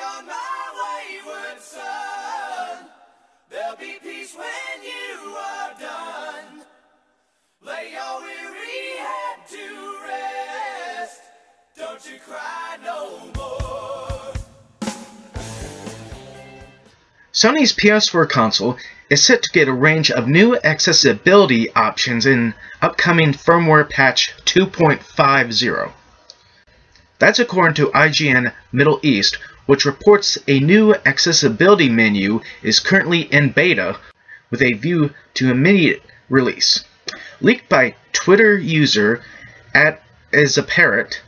on my wayward son. There'll be peace when you are done. Lay your weary head to rest. Don't you cry no more. Sony's PS4 console is set to get a range of new accessibility options in upcoming firmware patch 2.50. That's according to IGN Middle East, which reports a new accessibility menu is currently in beta with a view to immediate release. Leaked by Twitter user @isAparrot,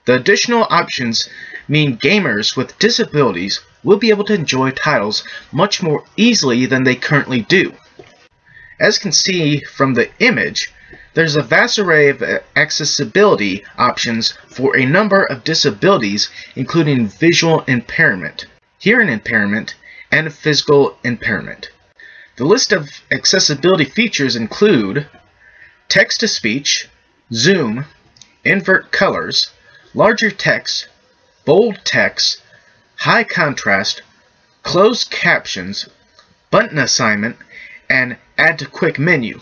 the additional options mean gamers with disabilities will be able to enjoy titles much more easily than they currently do. As you can see from the image, there's a vast array of accessibility options for a number of disabilities, including visual impairment, hearing impairment, and physical impairment. The list of accessibility features include text-to-speech, zoom, invert colors, larger text, bold text, high contrast, closed captions, button assignment, and add to quick menu.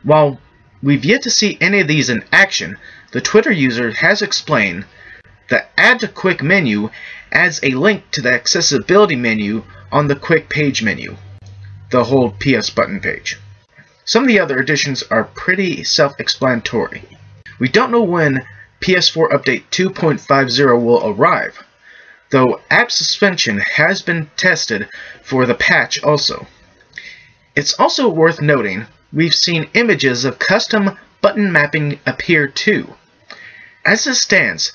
While we've yet to see any of these in action, the Twitter user has explained that add to quick menu adds a link to the accessibility menu on the quick page menu, the whole PS button page. Some of the other additions are pretty self-explanatory. We don't know when PS4 Update 2.50 will arrive, though app suspension has been tested for the patch also. It's also worth noting we've seen images of custom button mapping appear too. As it stands,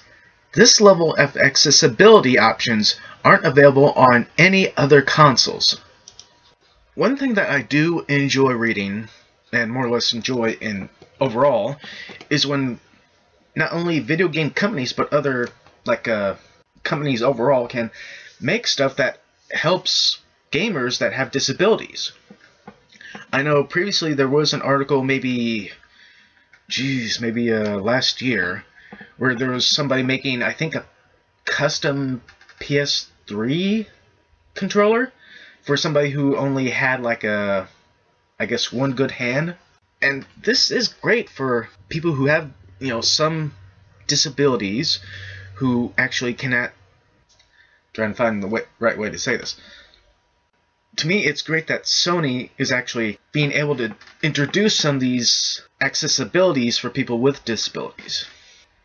this level of accessibility options aren't available on any other consoles. One thing that I do enjoy reading, and more or less enjoy in overall, is when not only video game companies but other companies overall can make stuff that helps gamers that have disabilities. I know previously there was an article maybe last year where there was somebody making, I think, a custom PS3 controller for somebody who only had one good hand. And this is great for people who have, some disabilities who actually cannot, trying to find the right way to say this. To me, it's great that Sony is actually being able to introduce some of these accessibilities for people with disabilities.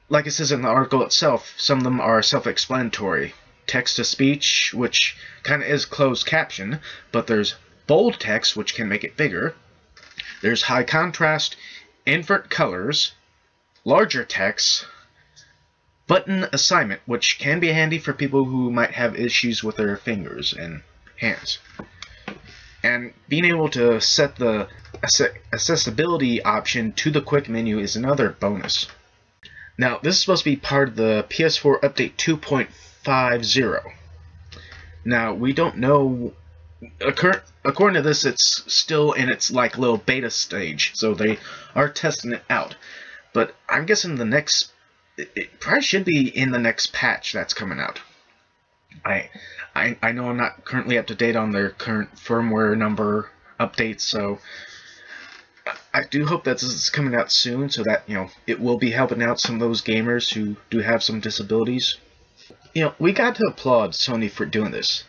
Like it says in the article itself, some of them are self-explanatory. Text-to-speech, which kind of is closed caption, but there's bold text, which can make it bigger. There's high contrast, invert colors, larger text, button assignment, which can be handy for people who might have issues with their fingers and hands. And being able to set the accessibility option to the quick menu is another bonus. Now, this is supposed to be part of the PS4 Update 2.50. Now, we don't know. According to this, it's still in its little beta stage, so they are testing it out. But I'm guessing it probably should be in the next patch that's coming out. I know I'm not currently up to date on their current firmware number updates, so I do hope that this is coming out soon, so that it will be helping out some of those gamers who do have some disabilities. We got to applaud Sony for doing this.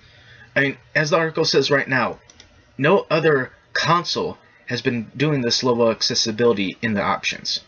I mean, as the article says right now, no other console has been doing this level of accessibility in the options.